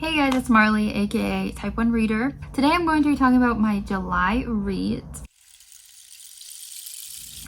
Hey guys, it's Marley, aka Type 1 Reader. Today I'm going to be talking about my July reads.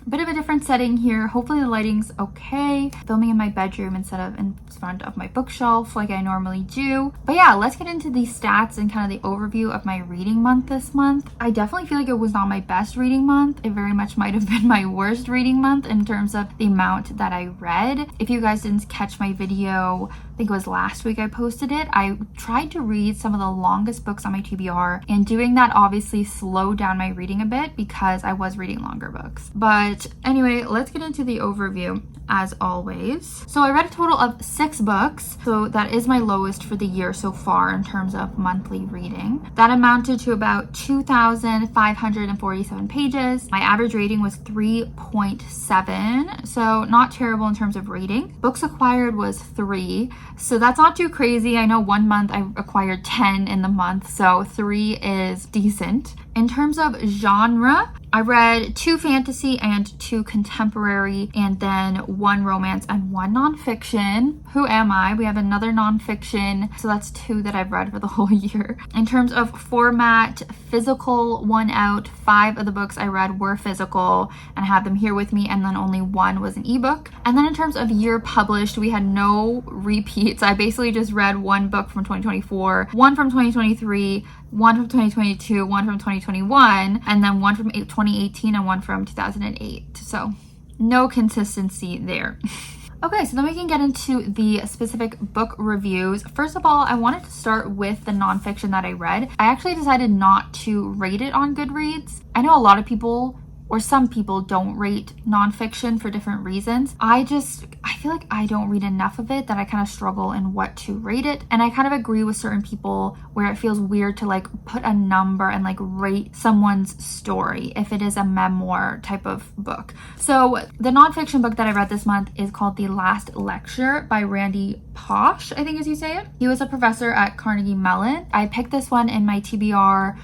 A bit of a different setting here. Hopefully the lighting's okay. Filming in my bedroom instead of in front of my bookshelf like I normally do. But yeah, let's get into the stats and kind of the overview of my reading month this month. I definitely feel like it was not my best reading month. It very much might have been my worst reading month in terms of the amount that I read. If you guys didn't catch my video, I think it was last week I posted it. I tried to read some of the longest books on my TBR, and doing that obviously slowed down my reading a bit because I was reading longer books. But anyway, let's get into the overview as always. So I read a total of 6 books, so that is my lowest for the year so far in terms of monthly reading. That amounted to about 2,547 pages. My average rating was 3.7, so not terrible in terms of rating. Books acquired was 3, so that's not too crazy. I know one month I acquired 10 in the month, so 3 is decent. In terms of genre, I read 2 fantasy and 2 contemporary, and then 1 romance and 1 nonfiction. Who am I? We have another nonfiction, so that's 2 that I've read for the whole year. In terms of format, physical 1 out. 5 of the books I read were physical and I have them here with me, and then only 1 was an ebook. And then in terms of year published, we had no repeats. I basically just read 1 book from 2024, 1 from 2023, 1 from 2022, 1 from 2021, and then 1 from 2018 and 1 from 2008. So no consistency there. Okay, so then we can get into the specific book reviews. First of all, I wanted to start with the nonfiction that I read. I actually decided not to rate it on Goodreads. I know a lot of people, or some people, don't rate nonfiction for different reasons. I feel like I don't read enough of it that I kind of struggle in what to rate it. And I kind of agree with certain people where it feels weird to like put a number and like rate someone's story if it is a memoir type of book. So the nonfiction book that I read this month is called The Last Lecture by Randy Pausch, I think is you say it. He was a professor at Carnegie Mellon. I picked this one in my TBR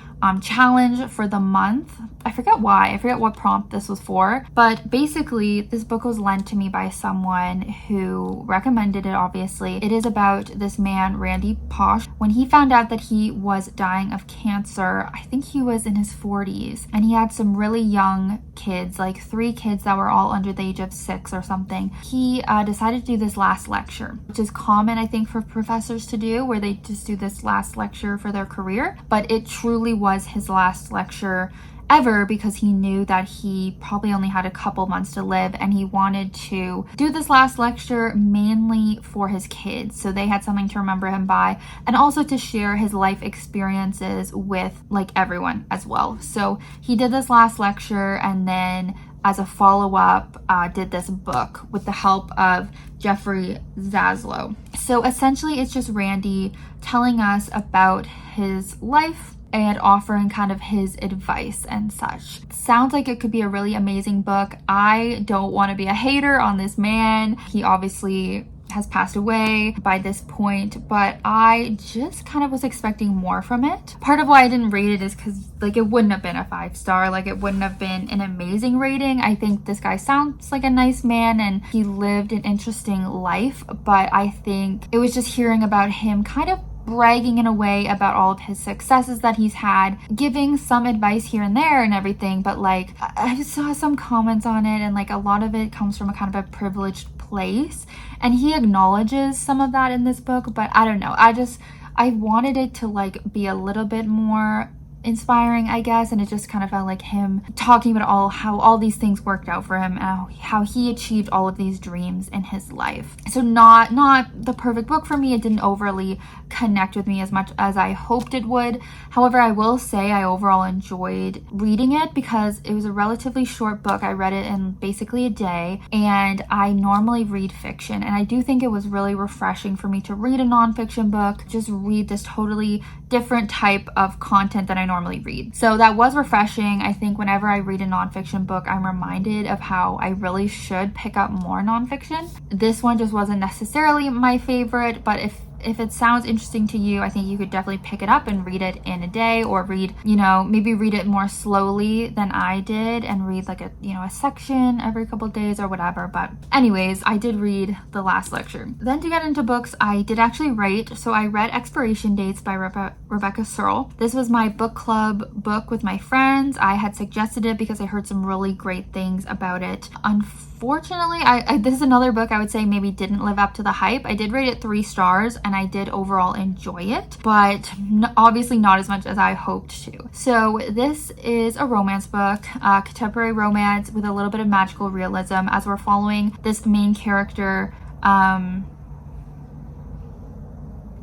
challenge for the month. I forget why. I forget what prompt this was for. But basically, this book was lent to me by someone who recommended it, obviously. It is about this man, Randy Pausch. When he found out that he was dying of cancer, I think he was in his 40s. And he had some really young kids, like 3 kids that were all under the age of 6 or something. He decided to do this last lecture, which is common, I think, for professors to do, where they just do this last lecture for their career. But it truly was his last lecture ever because he knew that he probably only had a couple months to live, and he wanted to do this last lecture mainly for his kids so they had something to remember him by, and also to share his life experiences with like everyone as well. So he did this last lecture, and then as a follow-up did this book with the help of Jeffrey Zaslow. So essentially it's just Randy telling us about his life and offering kind of his advice and such. Sounds like it could be a really amazing book. I don't want to be a hater on this man. He obviously has passed away by this point, but I just kind of was expecting more from it. Part of why I didn't rate it is because like it wouldn't have been a 5-star, like it wouldn't have been an amazing rating. I think this guy sounds like a nice man and he lived an interesting life, but I think it was just hearing about him kind of bragging in a way about all of his successes that he's had, giving some advice here and there and everything, but like I saw some comments on it and like a lot of it comes from a kind of a privileged place, and he acknowledges some of that in this book, but I don't know, I wanted it to like be a little bit more inspiring, I guess, and it just kind of felt like him talking about how all these things worked out for him and how he achieved all of these dreams in his life. So not the perfect book for me. It didn't overly connect with me as much as I hoped it would. However, I will say I overall enjoyed reading it because it was a relatively short book. I read it in basically a day, and I normally read fiction, and I do think it was really refreshing for me to read a nonfiction book, just read this totally different type of content that I normally read. So that was refreshing. I think whenever I read a nonfiction book, I'm reminded of how I really should pick up more nonfiction. This one just wasn't necessarily my favorite, but if if it sounds interesting to you, I think you could definitely pick it up and read it in a day, or read, maybe read it more slowly than I did and read like a section every couple of days or whatever. But anyways, I did read the last lecture. Then to get into books, I did actually write. So I read Expiration Dates by Rebecca Serle. This was my book club book with my friends. I had suggested it because I heard some really great things about it. Unfortunately, this is another book I would say maybe didn't live up to the hype. I did rate it 3 stars and I did overall enjoy it, but obviously not as much as I hoped to. So this is a romance book, contemporary romance with a little bit of magical realism, as we're following this main character,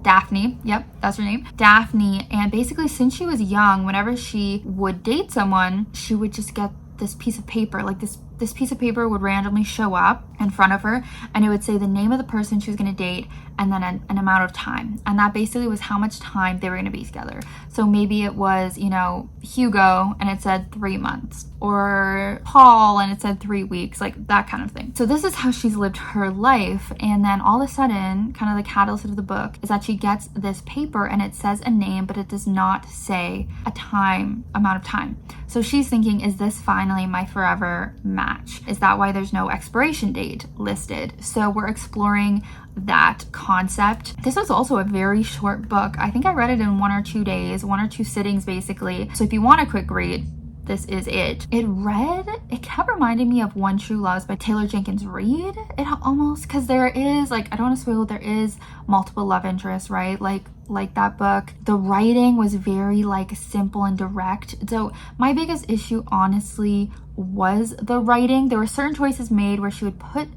Daphne. Yep, that's her name. Daphne. And basically, since she was young, whenever she would date someone, she would just get this piece of paper. Like this piece of paper would randomly show up in front of her, and it would say the name of the person she was going to date and then an amount of time. And that basically was how much time they were going to be together. So maybe it was, Hugo and it said 3 months, or Paul and it said 3 weeks, like that kind of thing. So this is how she's lived her life. And then all of a sudden, kind of the catalyst of the book is that she gets this paper and it says a name, but it does not say amount of time. So she's thinking, is this finally my forever match? Is that why there's no expiration date listed? So we're exploring that concept. This was also a very short book. I think I read it in 1 or 2 days, 1 or 2 sittings basically. So if you want a quick read, this is it. It kept reminding me of One True Loves by Taylor Jenkins Reid. It almost, because there is, I don't want to spoil, there is multiple love interests, right? Like that book. The writing was very simple and direct. So my biggest issue honestly was the writing. There were certain choices made where she would put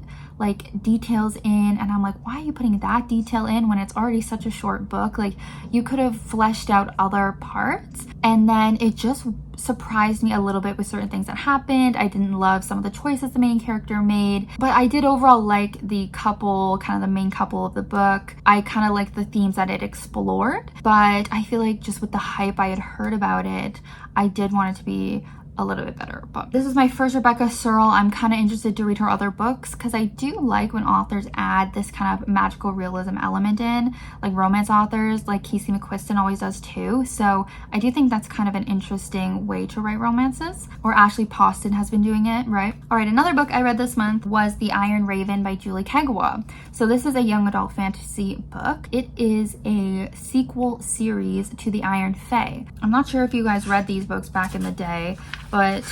details in, and I'm like, why are you putting that detail in when it's already such a short book? You could have fleshed out other parts. And then it just surprised me a little bit with certain things that happened. I didn't love some of the choices the main character made, but I did overall like the couple, kind of the main couple of the book. I kind of like the themes that it explored, but I feel like just with the hype I had heard about it, I did want it to be a little bit better. But this is my first Rebecca Serle. I'm kind of interested to read her other books because I do like when authors add this kind of magical realism element in, like romance authors like Casey McQuiston always does too. So I do think that's kind of an interesting way to write romances, or Ashley Poston has been doing it, right? All right, another book I read this month was The Iron Raven by Julie Kagawa. So this is a young adult fantasy book. It is a sequel series to The Iron Fae. I'm not sure if you guys read these books back in the day, but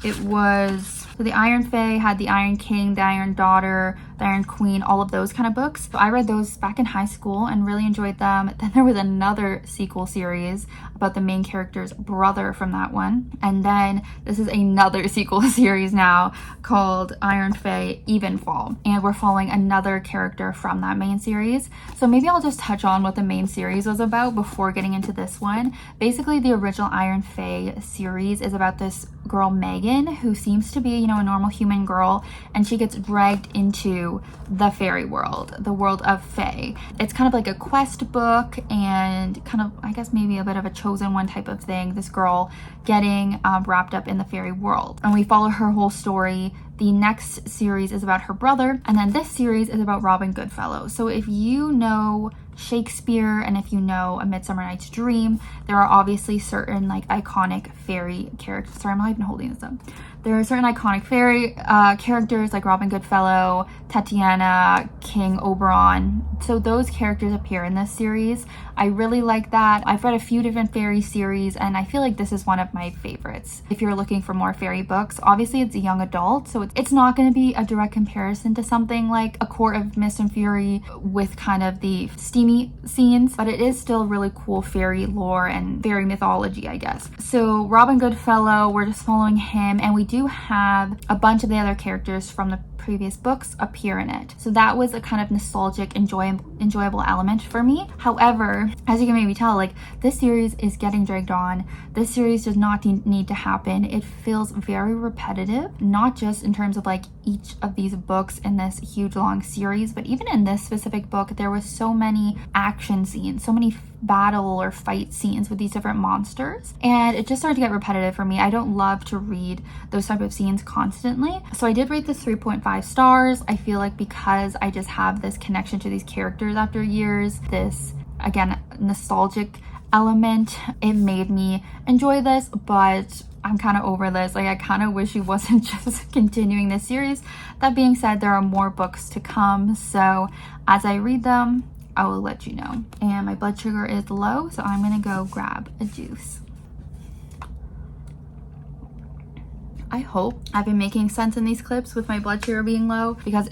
it was, so the Iron Fae had the Iron King, the Iron Daughter, the Iron Queen, all of those kind of books. So I read those back in high school and really enjoyed them. Then there was another sequel series about the main character's brother from that one. And then this is another sequel series now called Iron Fae Evenfall. And we're following another character from that main series. So maybe I'll just touch on what the main series was about before getting into this one. Basically, the original Iron Fae series is about this girl, Megan, who seems to be, a normal human girl, and she gets dragged into the fairy world, the world of Fae. It's kind of like a quest book and kind of, I guess, maybe a bit of a chosen one type of thing. This girl getting wrapped up in the fairy world. And we follow her whole story. The next series is about her brother, and then this series is about Robin Goodfellow. So if you know Shakespeare and if you know A Midsummer Night's Dream, there are obviously certain iconic fairy characters. Sorry, I'm not even holding this up. There are certain iconic fairy characters like Robin Goodfellow, Tatiana, King Oberon. So those characters appear in this series. I really like that. I've read a few different fairy series and I feel like this is one of my favorites. If you're looking for more fairy books, obviously it's a young adult, so it's not going to be a direct comparison to something like A Court of Mist and Fury with kind of the steamy scenes, but it is still really cool fairy lore and fairy mythology, I guess. So Robin Goodfellow, we're just following him, and we do have a bunch of the other characters from the previous books appear in it. So that was a kind of nostalgic, enjoyable element for me. However, as you can maybe tell, this series is getting dragged on. This series does not need to happen. It feels very repetitive, not just in terms of each of these books in this huge long series, but even in this specific book, there was so many action scenes, so many battle or fight scenes with these different monsters, and it just started to get repetitive for me. I don't love to read those type of scenes constantly, so I did rate this 3.5 stars. I feel like because I just have this connection to these characters, characters after years. This, again, nostalgic element, it made me enjoy this, but I'm kind of over this. Like, I kind of wish he wasn't just continuing this series. That being said, there are more books to come, so as I read them, I will let you know. And my blood sugar is low, so I'm gonna go grab a juice. I hope I've been making sense in these clips with my blood sugar being low, because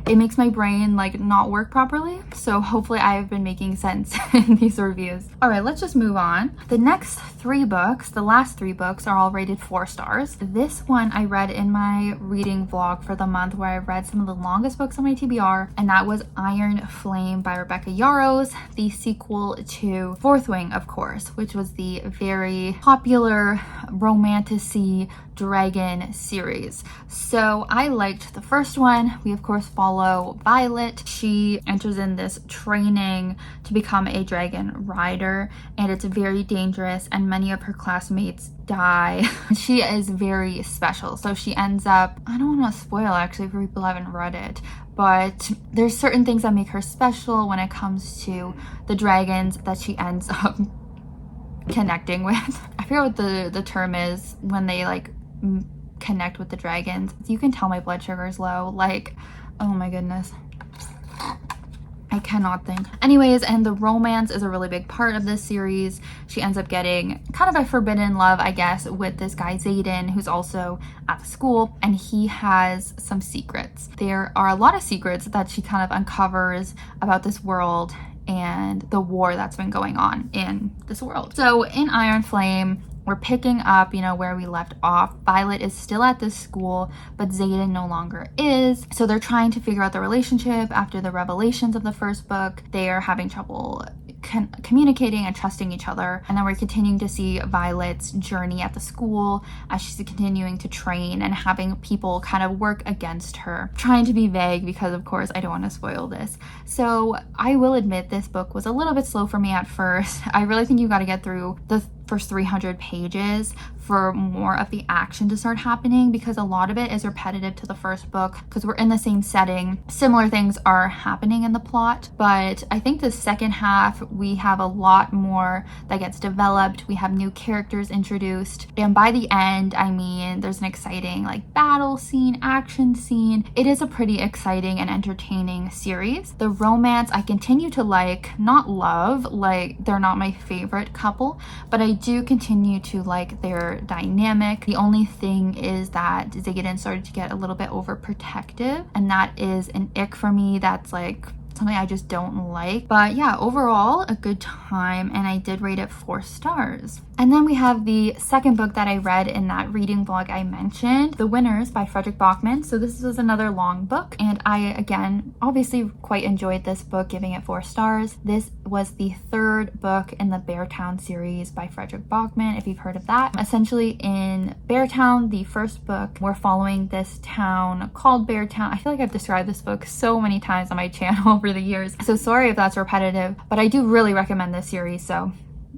it makes my brain like not work properly. So hopefully I have been making sense in these reviews. All right, let's just move on. The next 3 books, the last 3 books, are all rated 4 stars. This one I read in my reading vlog for the month, where I read some of the longest books on my TBR, and that was Iron Flame by Rebecca Yarros, the sequel to Fourth Wing, of course, which was the very popular romantasy dragon series. So I liked the first one. We of course follow Violet. She enters in this training to become a dragon rider, and it's very dangerous, and many of her classmates die. She is very special, so she ends up, I don't want to spoil actually for people who haven't read it, but there's certain things that make her special when it comes to the dragons that she ends up connecting with. I forget what the term is when they like connect with the dragons. You can tell my blood sugar is low. Like, oh my goodness, I cannot think. Anyways, and the romance is a really big part of this series. She ends up getting kind of a forbidden love, I guess, with this guy Xaden, who's also at the school, and he has some secrets. There are a lot of secrets that she kind of uncovers about this world and the war that's been going on in this world. So in Iron Flame, we're picking up, you know, where we left off. Violet is still at this school, but Xaden no longer is. So they're trying to figure out the relationship after the revelations of the first book. They are having trouble communicating and trusting each other. And then we're continuing to see Violet's journey at the school as she's continuing to train and having people kind of work against her. Trying to be vague because, of course, I don't want to spoil this. So I will admit this book was a little bit slow for me at first. I really think you got to get through the first 300 pages for more of the action to start happening, because a lot of it is repetitive to the first book because we're in the same setting. Similar things are happening in the plot, but I think the second half we have a lot more that gets developed. We have new characters introduced, and by the end, I mean, there's an exciting like battle scene, action scene. It is a pretty exciting and entertaining series. The romance I continue to like, not love, like they're not my favorite couple, but I do continue to like their dynamic. The only thing is that Xaden started to get a little bit overprotective, and that is an ick for me. That's like something I just don't like. But yeah, overall a good time, and I did rate it 4 stars. And then we have the second book that I read in that reading vlog I mentioned, The Winners by Fredrik Backman. So this was another long book, and I, again, obviously quite enjoyed this book, giving it 4 stars. This was the 3rd book in the Beartown series by Fredrik Backman, if you've heard of that. Essentially in Beartown, the first book, we're following this town called Beartown. I feel like I've described this book so many times on my channel over the years, so sorry if that's repetitive, but I do really recommend this series, so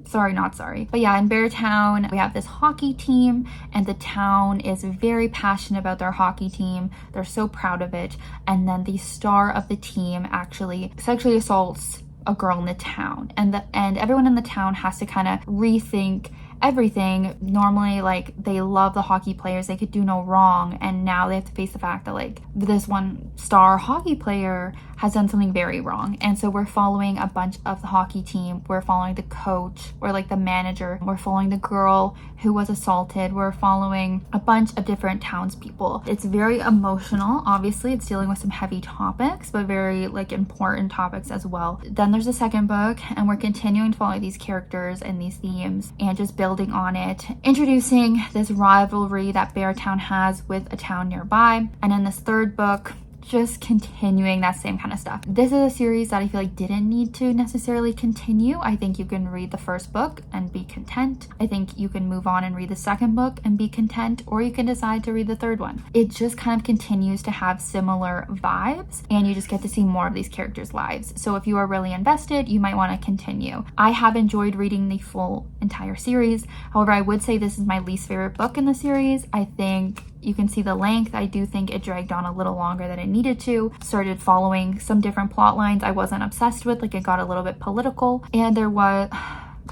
sorry, not sorry. But yeah, in Beartown, we have this hockey team, and the town is very passionate about their hockey team. They're so proud of it. And then the star of the team actually sexually assaults a girl in the town, and everyone in the town has to kind of rethink everything. Normally, like, they love the hockey players, they could do no wrong, and now they have to face the fact that like this one star hockey player has done something very wrong. And so we're following a bunch of the hockey team. We're following the coach, or like the manager, we're following the girl who was assaulted, we're following a bunch of different townspeople. It's very emotional. Obviously it's dealing with some heavy topics, but very like important topics as well. Then there's a second book, and we're continuing to follow these characters and these themes and just building on it, introducing this rivalry that Beartown has with a town nearby. And in this third book, just continuing that same kind of stuff. This is a series that I feel like didn't need to necessarily continue. I think you can read the first book and be content. I think you can move on and read the second book and be content, or you can decide to read the third one. It just kind of continues to have similar vibes, and you just get to see more of these characters' lives. So if you are really invested, you might want to continue. I have enjoyed reading the full entire series. However, I would say this is my least favorite book in the series. I think You can see the length. I do think it dragged on a little longer than it needed to. Started following some different plot lines I wasn't obsessed with, like it got a little bit political. And there was,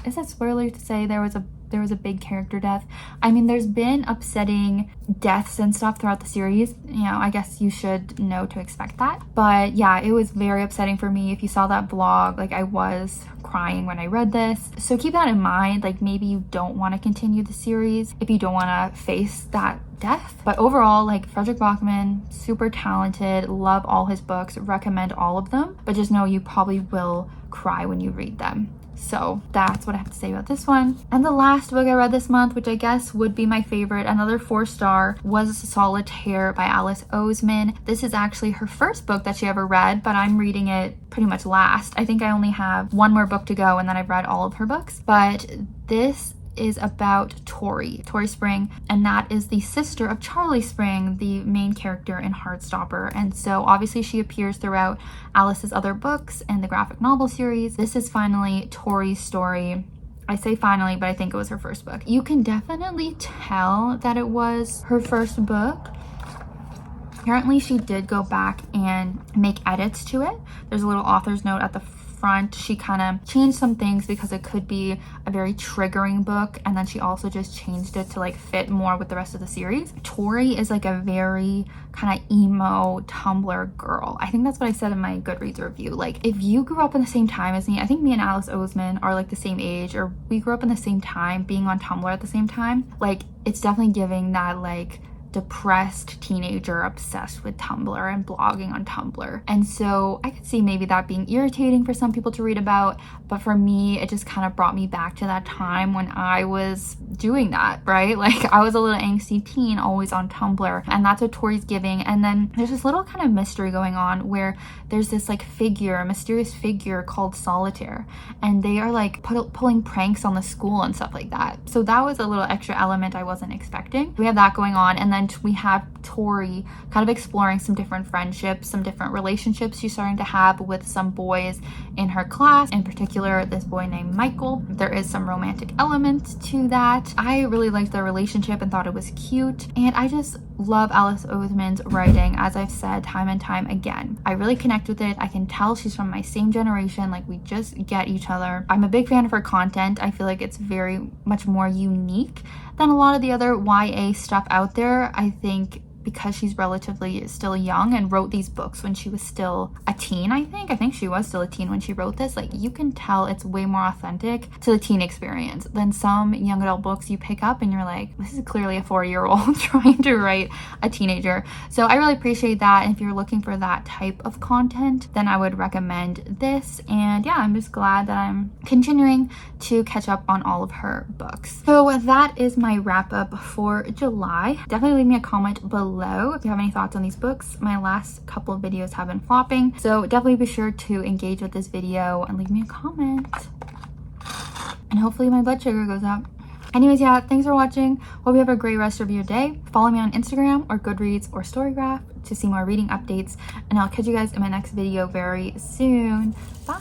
is it spoiler to say there was a big character death? I mean, there's been upsetting deaths and stuff throughout the series. You know, I guess you should know to expect that. But yeah, it was very upsetting for me. If you saw that vlog, like I was crying when I read this. So keep that in mind. Like maybe you don't want to continue the series if you don't want to face that death. But overall, like Fredrik Backman, super talented, love all his books, recommend all of them. But just know you probably will cry when you read them. So that's what I have to say about this one. And the last book I read this month, which I guess would be my favorite, another 4-star, was Solitaire by Alice Oseman. This is actually her first book that she ever read, but I'm reading it pretty much last. I think I only have one more book to go and then I've read all of her books. But this is about Tori Spring, and that is the sister of Charlie Spring, the main character in Heartstopper. And so obviously she appears throughout Alice's other books and the graphic novel series. This is finally Tori's story. I say finally, but I think it was her first book. You can definitely tell that it was her first book. Apparently she did go back and make edits to it. There's a little author's note at the front. She kind of changed some things because it could be a very triggering book, and then she also just changed it to like fit more with the rest of the series. Tori is like a very kind of emo Tumblr girl. I think that's what I said in my Goodreads review. Like if you grew up in the same time as me, I think me and Alice Oseman are like the same age, or we grew up in the same time, being on Tumblr at the same time, like it's definitely giving that like depressed teenager obsessed with Tumblr and blogging on Tumblr. And so I could see maybe that being irritating for some people to read about, but for me it just kind of brought me back to that time when I was doing that, right? Like I was a little angsty teen always on Tumblr, and that's what Tori's giving. And then there's this little kind of mystery going on where there's this like figure, a mysterious figure called Solitaire, and they are like pulling pranks on the school and stuff like that. So that was a little extra element I wasn't expecting. We have that going on, and then we have Tori kind of exploring some different friendships, some different relationships she's starting to have with some boys in her class, in particular this boy named Michael. There is some romantic elements to that. I really liked their relationship and thought it was cute, and I just love Alice Oseman's writing. As I've said time and time again, I really connect with it. I can tell she's from my same generation, like we just get each other. I'm a big fan of her content. I feel like it's very much more unique than a lot of the other YA stuff out there. I think because she's relatively still young and wrote these books when she was still a teen. I think she was still a teen when she wrote this. Like you can tell it's way more authentic to the teen experience than some young adult books you pick up and you're like, this is clearly a 4-year-old trying to write a teenager. So I really appreciate that, and if you're looking for that type of content, then I would recommend this. And yeah, I'm just glad that I'm continuing to catch up on all of her books. So that is my wrap up for July. Definitely leave me a comment below if you have any thoughts on these books. My last couple of videos have been flopping, so definitely be sure to engage with this video and leave me a comment, and hopefully my blood sugar goes up. Anyways, yeah, thanks for watching. Hope you have a great rest of your day. Follow me on Instagram or Goodreads or Storygraph to see more reading updates, and I'll catch you guys in my next video very soon. Bye.